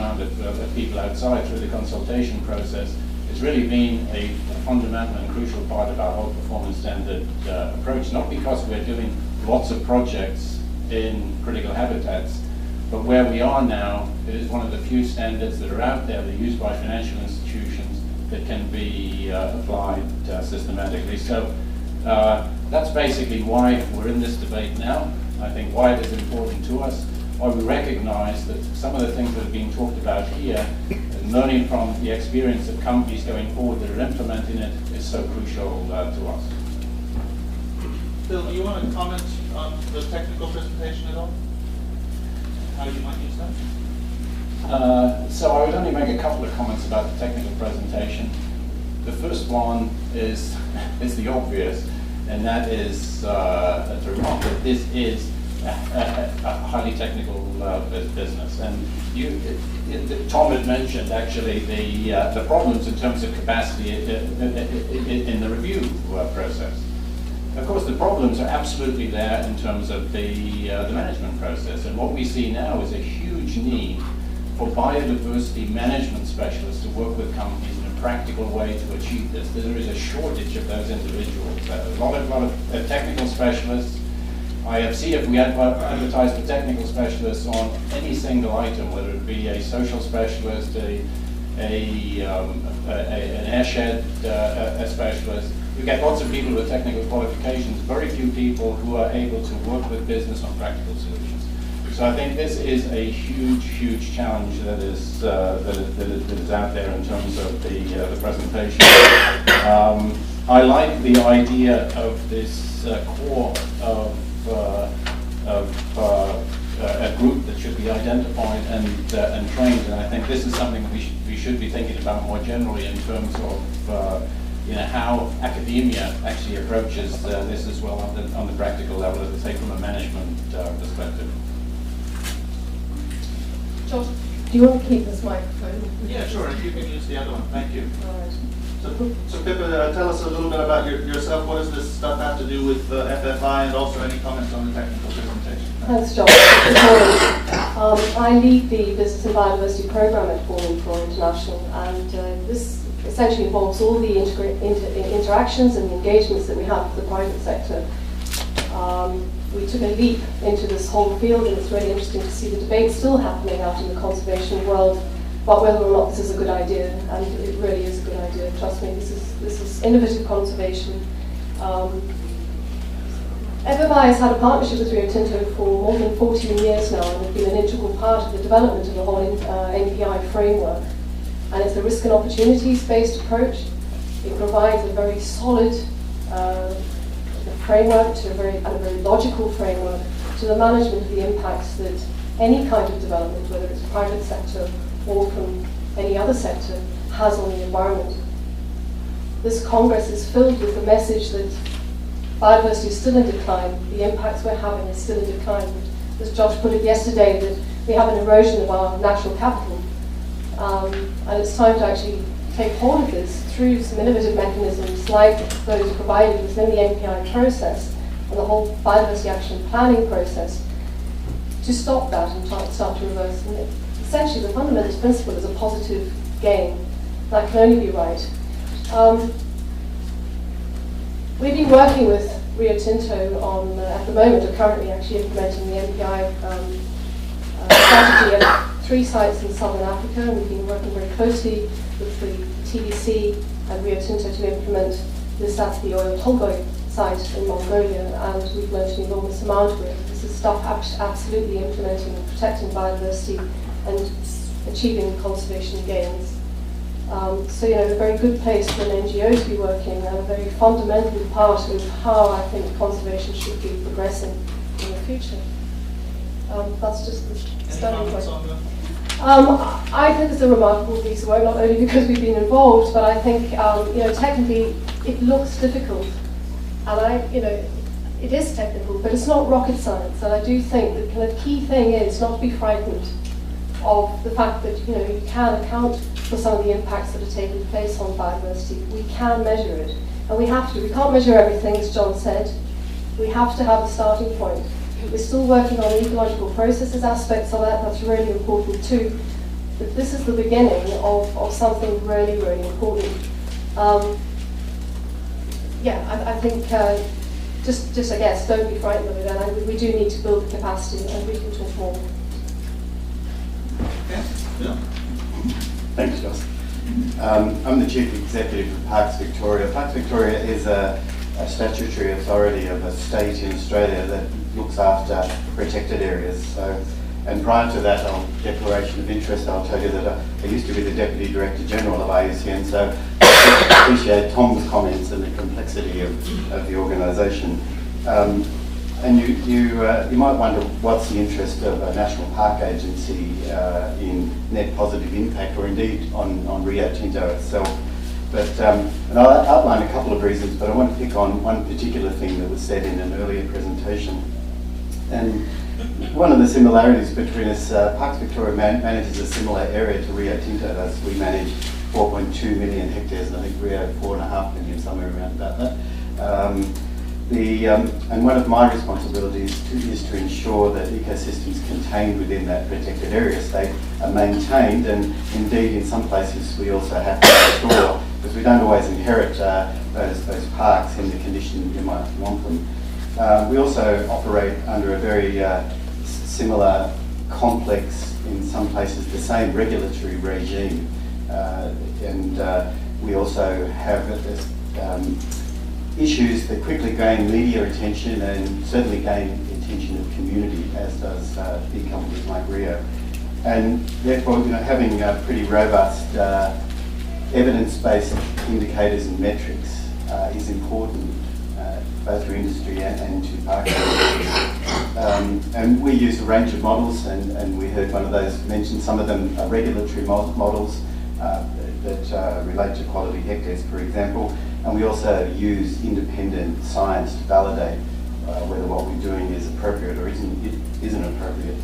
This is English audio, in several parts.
amount of people outside through the consultation process, it's really been a fundamental and crucial part of our whole performance standard approach, not because we're doing lots of projects in critical habitats, but where we are now, it is one of the few standards that are out there that are used by financial institutions that can be applied systematically. So that's basically why we're in this debate now. I think why it is important to us, why we recognize that some of the things that are being talked about here, and learning from the experience of companies going forward that are implementing it, is so crucial to us. Bill, do you want to comment on the technical presentation at all? How you might use that? So I would only make a couple of comments about the technical presentation. The first one is the obvious, and that is to remark that this is a highly technical business. And Tom had mentioned actually the problems in terms of capacity in the review process. Of course, the problems are absolutely there in terms of the management process. And what we see now is a huge need for biodiversity management specialists to work with companies in a practical way to achieve this. There is a shortage of those individuals. A lot of technical specialists. IFC, if we advertise for technical specialists on any single item, whether it be a social specialist, an airshed specialist, we get lots of people with technical qualifications, very few people who are able to work with business on practical solutions. So I think this is a huge, huge challenge that is out there in terms of the presentation. I like the idea of this core of a group that should be identified and trained, and I think this is something we should be thinking about more generally in terms of how academia actually approaches this as well on the practical level, as I say, from a management perspective. Josh, do you want to keep this microphone? Yeah, sure, if you can use the other one. Thank you. All right. So Pippa, tell us a little bit about yourself. What does this stuff have to do with FFI, and also any comments on the technical presentation? Thanks, Josh. Good morning. I lead the Business and Biodiversity Program at Born for International, and this essentially involves all the interactions and engagements that we have with the private sector. We took a leap into this whole field, and it's really interesting to see the debate still happening out in the conservation world about whether or not this is a good idea, and it really is a good idea. Trust me, this is innovative conservation. FFI has had a partnership with Rio Tinto for more than 14 years now, and has been an integral part of the development of the whole NPI framework. And it's a risk and opportunities-based approach. It provides a very solid framework and a very logical framework to the management of the impacts that any kind of development, whether it's private sector or from any other sector, has on the environment. This Congress is filled with the message that biodiversity is still in decline, the impacts we're having is still in decline. As Josh put it yesterday, that we have an erosion of our natural capital. And it's time to actually take hold of this through some innovative mechanisms like those provided within the NPI process and the whole biodiversity action planning process to stop that and start to reverse. And essentially, the fundamental principle is a positive gain. That can only be right. We've been working with Rio Tinto on, at the moment, are currently actually implementing the NPI strategy at 3 sites in southern Africa, and we've been working very closely with the TBC and Rio Tinto to implement this at the Oil Tolgoi site in Mongolia, and we've learned an enormous amount with it. This is stuff absolutely implementing and protecting biodiversity and achieving conservation gains. So, a very good place for an NGO to be working, and a very fundamental part of how I think conservation should be progressing in the future. That's just the starting point. I think it's a remarkable piece of work, not only because we've been involved, but I think technically it looks difficult, and it is technical, but it's not rocket science. And I do think the kind of key thing is not to be frightened of the fact that you can account for some of the impacts that are taking place on biodiversity. We can measure it, and we have to. We can't measure everything, as John said. We have to have a starting point. We're still working on the ecological processes aspects of that. That's really important too. that this is the beginning of something really, really important. I think just I guess, don't be frightened of it, and we do need to build the capacity, and we can talk more. Yeah. Yeah. Thanks, Joss. I'm the Chief Executive of Parks Victoria. Parks Victoria is a statutory authority of a state in Australia that looks after protected areas. So, and prior to that declaration of interest, I'll tell you that I used to be the Deputy Director General of IUCN, so I appreciate Tom's comments and the complexity of the organisation. And you might wonder what's the interest of a National Park Agency in net positive impact, or indeed on Rio Tinto itself. But and I'll outline a couple of reasons, but I want to pick on one particular thing that was said in an earlier presentation. And one of the similarities between us, Parks Victoria manages a similar area to Rio Tinto does. We manage 4.2 million hectares, and I think Rio 4.5 million, somewhere around about that. And one of my responsibilities is to ensure that ecosystems contained within that protected area state are maintained, and indeed in some places we also have to restore, because we don't always inherit those parks in the condition you might want them. We also operate under a very similar, complex, in some places the same regulatory regime, and we also have issues that quickly gain media attention and certainly gain attention of community, as does big companies like Rio. And therefore, having pretty robust evidence-based indicators and metrics is important, both for industry and to park owners. And we use a range of models, and we heard one of those mentioned. Some of them are regulatory models that relate to quality hectares, for example. And we also use independent science to validate whether what we're doing is appropriate or isn't appropriate.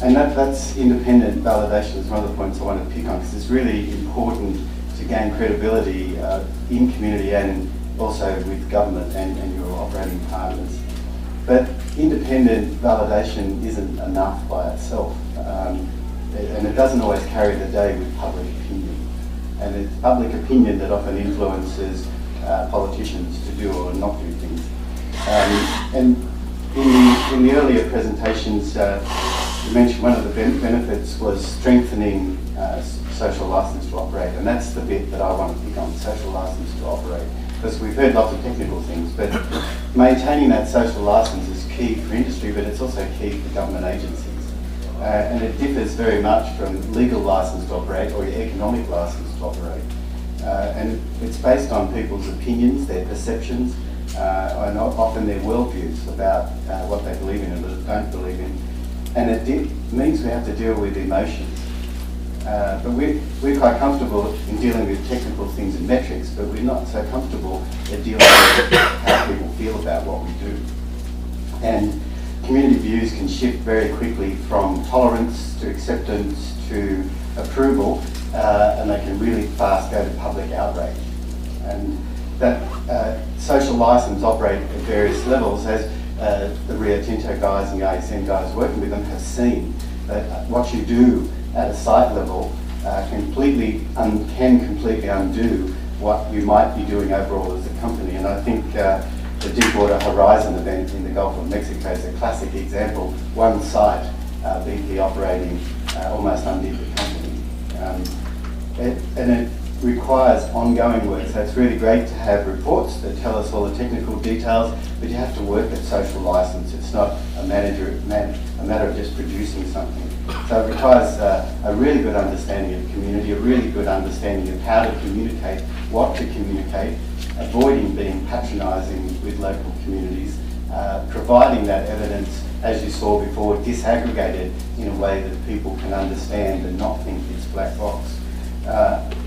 And that's independent validation is one of the points I want to pick on, because it's really important to gain credibility in community and also with government and your operating partners. But independent validation isn't enough by itself. And it doesn't always carry the day with public opinion. And it's public opinion that often influences politicians to do or not do things. And in the earlier presentations, you mentioned one of the benefits was strengthening social license to operate, and that's the bit that I want to pick on, social license to operate. Because we've heard lots of technical things, but maintaining that social license is key for industry, but it's also key for government agencies. And it differs very much from legal license to operate or your economic license to operate. And it's based on people's opinions, their perceptions, and often their worldviews about what they believe in and don't believe in. And it means we have to deal with emotions. But we're quite comfortable in dealing with technical things and metrics, but we're not so comfortable in dealing with how people feel about what we do. And community views can shift very quickly from tolerance to acceptance to approval, and they can really fast go to public outrage. And that social license operate at various levels, as the Rio Tinto guys and the IUCN guys working with them have seen, that what you do at a site level can completely undo what you might be doing overall as a company. And I think the Deepwater Horizon event in the Gulf of Mexico is a classic example. One site, BP operating, almost undid the company. And it requires ongoing work, so it's really great to have reports that tell us all the technical details, but you have to work at social license. It's not a matter of just producing something. So it requires a really good understanding of community, a really good understanding of how to communicate, what to communicate, avoiding being patronising with local communities, providing that evidence, as you saw before, disaggregated in a way that people can understand and not think it's black box.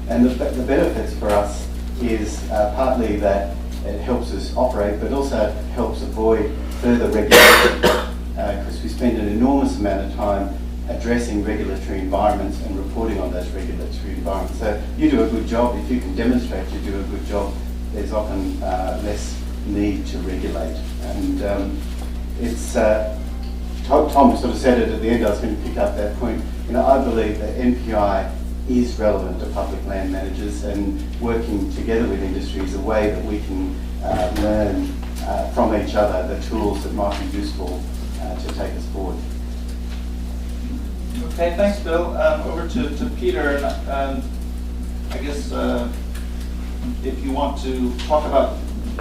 And the benefits for us is partly that it helps us operate, but also helps avoid further regulation, because we spend an enormous amount of time addressing regulatory environments and reporting on those regulatory environments. So you do a good job. If you can demonstrate you do a good job, there's often less need to regulate. And it's Tom sort of said it at the end, I was going to pick up that point. I believe that NPI is relevant to public land managers, and working together with industry is a way that we can learn from each other the tools that might be useful to take us forward. Okay, thanks, Bill. Over to Peter, and I guess if you want to talk about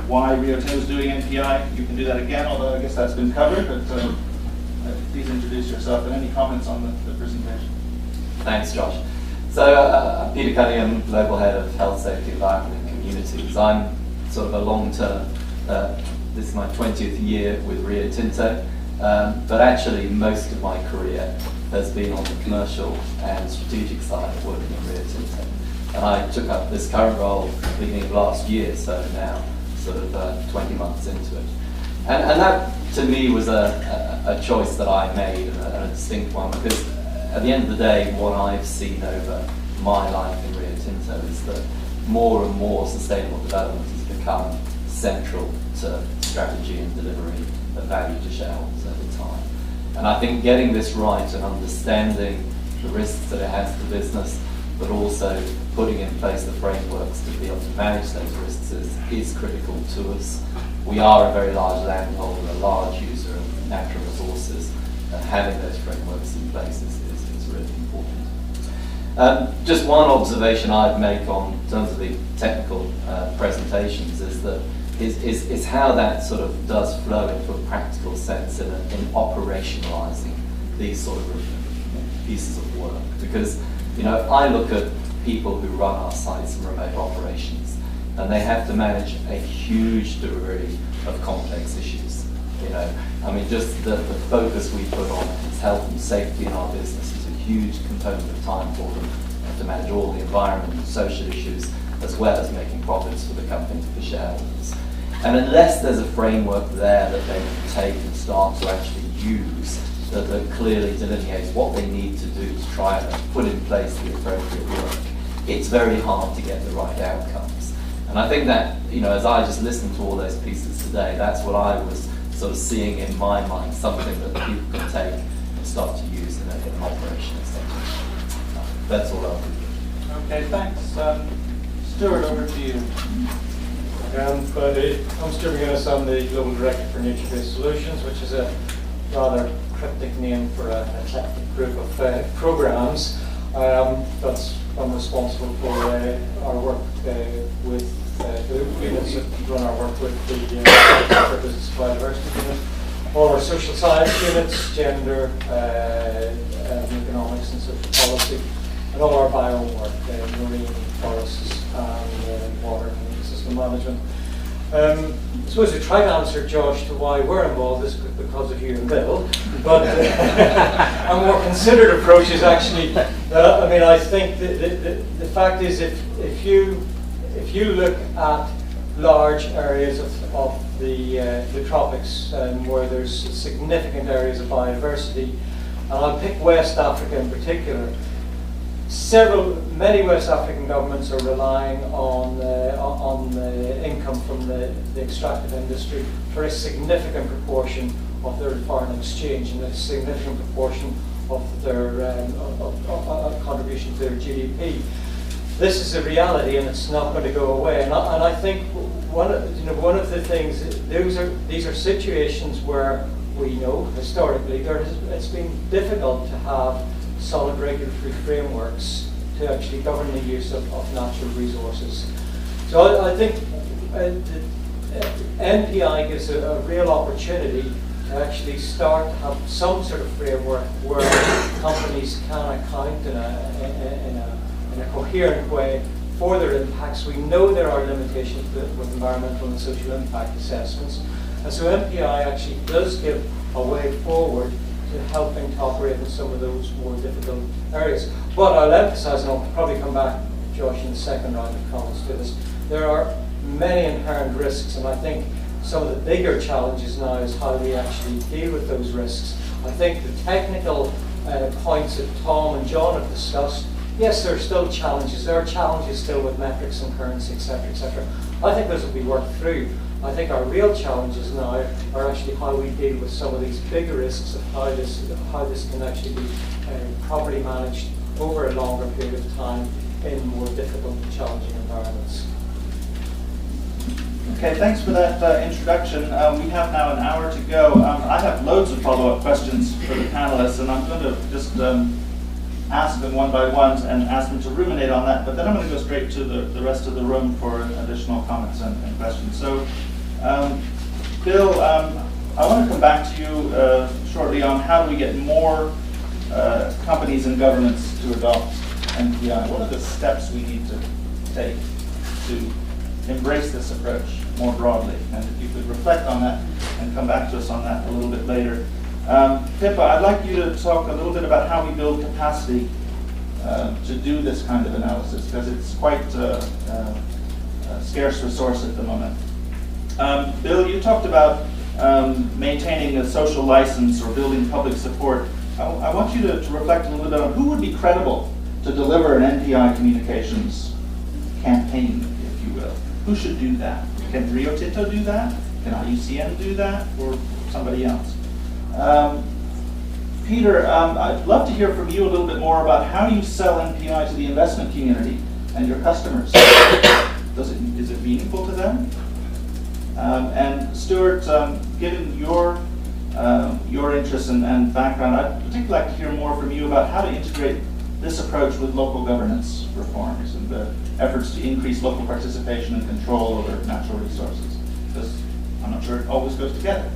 why Rio Tinto is doing NPI, you can do that again, although I guess that's been covered, but please introduce yourself and any comments on the presentation. Thanks, Josh. So I'm Peter Cunningham, Global Head of Health, Safety, Environment and Communities. I'm sort of a long-term, this is my 20th year with Rio Tinto, but actually most of my career has been on the commercial and strategic side of working at Rio Tinto. And I took up this current role at the beginning of last year, so now sort of 20 months into it. And that, to me, was a choice that I made, and a distinct one, because at the end of the day, what I've seen over my life in Rio Tinto is that more and more sustainable development has become central to strategy and delivery of value to shareholders over time. And I think getting this right and understanding the risks that it has to business, but also putting in place the frameworks to be able to manage those risks is critical to us. We are a very large landholder, a large user of natural resources, and having those frameworks in place is really important. Just one observation I'd make on terms of the technical presentations is how that sort of does flow into a practical sense in operationalizing these sort of pieces of work. Because I look at people who run our sites and remote operations, and they have to manage a huge degree of complex issues. I mean, just the focus we put on health and safety in our business is a huge component of time for them. They have to manage all the environment and social issues, as well as making profits for the company, for shareholders. And unless there's a framework there that they can take and start to actually use, that clearly delineates what they need to do to try and put in place the appropriate work, it's very hard to get the right outcomes. And I think that, as I just listened to all those pieces today, that's what I was sort of seeing in my mind, something that people can take and start to use in an operational setting. That's all I'll do. Okay, thanks. Stuart, over to you. I'm Stuart McGuinness. I'm the Global Director for Nature-Based Solutions, which is a rather cryptic name for an eclectic group of programs. I'm responsible for our work with the units that run our work with the Business Biodiversity unit, all our social science units, gender, economics and social policy, and all our bio work, marine, forests, and water and ecosystem management. I suppose to try to answer Josh to why we're involved is because of you and Bill, but a more considered approach is actually, I think the fact is if you look at large areas of the tropics where there's significant areas of biodiversity, and I'll pick West Africa in particular, many West African governments are relying on income from the extractive industry for a significant proportion of their foreign exchange and a significant proportion of their contribution to their GDP. This is a reality, and it's not going to go away. And I think one of the things, these are situations where we know historically it's been difficult to have solid regulatory frameworks to actually govern the use of natural resources. So I think NPI gives a real opportunity to actually start to have some sort of framework where companies can account in a coherent way for their impacts. We know there are limitations with environmental and social impact assessments, and so NPI actually does give a way forward to helping to operate in some of those more difficult areas. But I'll emphasize, and I'll probably come back, Josh, in the second round of comments to this, there are many inherent risks, and I think some of the bigger challenges now is how we actually deal with those risks. I think the technical points that Tom and John have discussed, yes, there are still challenges. There are challenges still with metrics and currency, etc., etc. I think those will be worked through. I think our real challenges now are actually how we deal with some of these bigger risks of how this can actually be properly managed over a longer period of time in more difficult and challenging environments. Okay, thanks for that introduction. We have now an hour to go. I have loads of follow-up questions for the panelists, and I'm going to just ask them one by one and ask them to ruminate on that, but then I'm going to go straight to the rest of the room for additional comments and questions. So, Bill, I want to come back to you shortly on how do we get more companies and governments to adopt NPI. What are the steps we need to take to embrace this approach more broadly? And if you could reflect on that and come back to us on that a little bit later. Pippa, I'd like you to talk a little bit about how we build capacity to do this kind of analysis, because it's quite a scarce resource at the moment. Bill, you talked about maintaining a social license or building public support. I want you to reflect a little bit on who would be credible to deliver an NPI communications campaign, if you will. Who should do that? Can Rio Tinto do that? Can IUCN do that? Or somebody else? Peter, I'd love to hear from you a little bit more about how you sell NPI to the investment community and your customers. Is it meaningful to them? And Stuart, given your interests and background, I'd particularly like to hear more from you about how to integrate this approach with local governance reforms and the efforts to increase local participation and control over natural resources. Because I'm not sure it always goes together.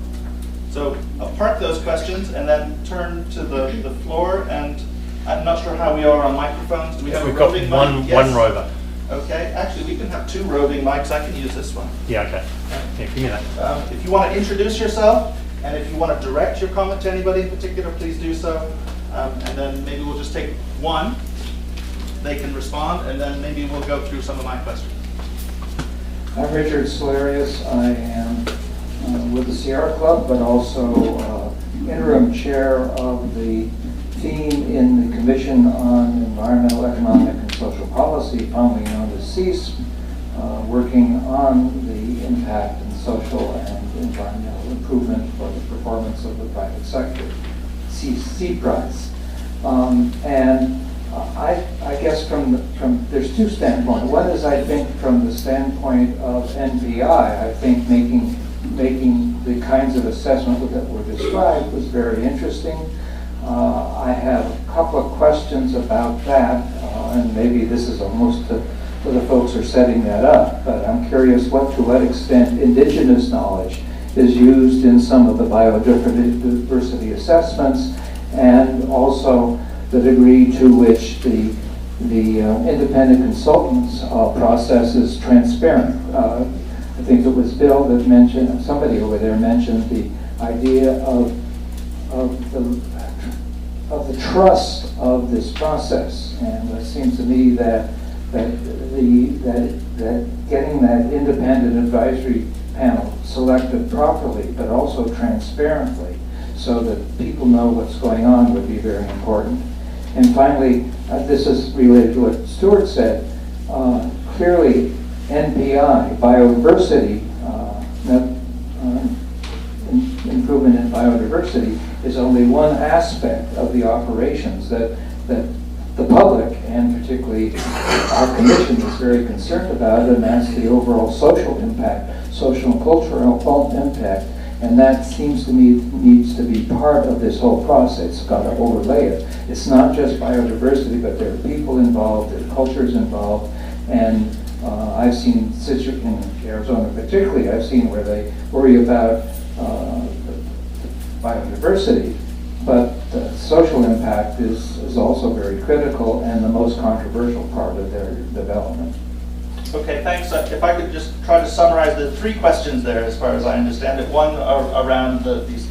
So I'll park those questions and then turn to the floor. And I'm not sure how we are on microphones. Do we have a roving mic? Yes. One rover. Okay, actually we can have two roving mics. I can use this one. Yeah, okay. Yeah, give me that. If you want to introduce yourself, and if you want to direct your comment to anybody in particular, please do so. And then maybe we'll just take one. They can respond, and then maybe we'll go through some of my questions. I'm Richard Solarius. I am with the Sierra Club, but also interim chair of the team in the Commission on Environmental, Economic, and Social Policy, formerly known as CEASE, working on the impact and social and environmental improvement for the performance of the private sector, CEASE Prize. And I guess there's two standpoints. One is, I think, from the standpoint of NPI, I think making the kinds of assessment that were described was very interesting. I have a couple of questions about that, and maybe this is almost to the folks who are setting that up, but I'm curious to what extent indigenous knowledge is used in some of the biodiversity assessments, and also the degree to which the independent consultants process is transparent. I think it was Bill that mentioned, somebody over there mentioned the idea of the trust of this process, and it seems to me that getting that independent advisory panel selected properly, but also transparently, so that people know what's going on, would be very important. And finally, this is related to what Stuart said. Clearly, NPI, biodiversity, improvement in biodiversity, is only one aspect of the operations that the public, and particularly our commission, is very concerned about, and that's the overall social impact, social and cultural impact. And that seems to me needs to be part of this whole process. It's got to overlay it. It's not just biodiversity, but there are people involved, there are cultures involved, and I've seen in Arizona particularly, I've seen where they worry about biodiversity, but the social impact is also very critical and the most controversial part of their development. Okay, thanks. If I could just try to summarize the three questions there, as far as I understand it. One around these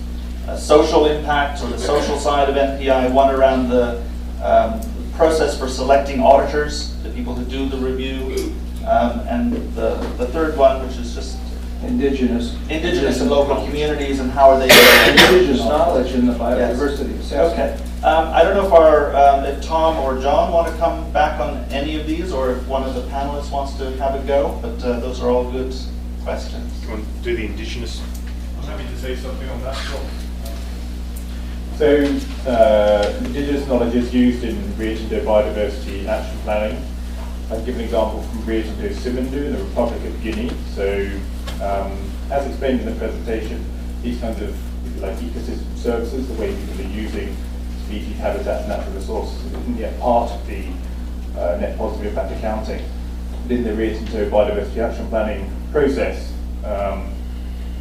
social impacts, or the social side of NPI. One around the process for selecting auditors, the people who do the review. And the third one, which is just indigenous and local communities, and how are they indigenous knowledge in the biodiversity assessment. Okay. I don't know if Tom or John want to come back on any of these, or if one of the panelists wants to have a go, but those are all good questions. Do you want to do the Indigenous? I'm happy to say something on that. So, Indigenous knowledge is used in Rio Tinto biodiversity action planning. I'll give an example from Rio Tinto Simandu in the Republic of Guinea. So, as explained in the presentation, these kinds of, if you like, ecosystem services, the way people are using species, habitats, natural resources, isn't yet part of the net positive impact accounting. Within the Rio Tinto biodiversity action planning process,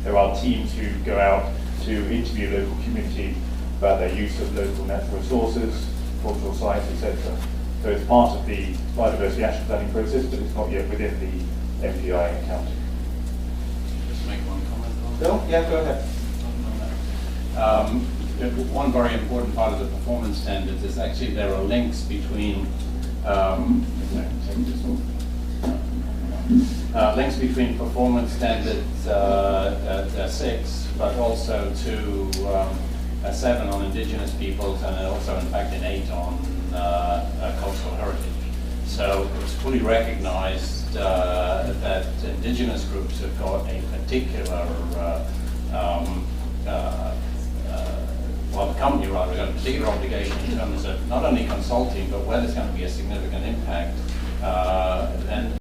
there are teams who go out to interview local community about their use of local natural resources, cultural sites, etc. So it's part of the biodiversity action planning process, but it's not yet within the MPI accounting. Just make one comment on Bill? Yeah, go ahead. One very important part of the performance standards is actually there are links between links between performance standards 6, but also to 7 on indigenous peoples, and also in fact in 8 on cultural heritage. So it's fully recognized that indigenous groups have got a particular well, the company rather got a particular obligation in terms of not only consulting, but where there's going to be a significant impact. And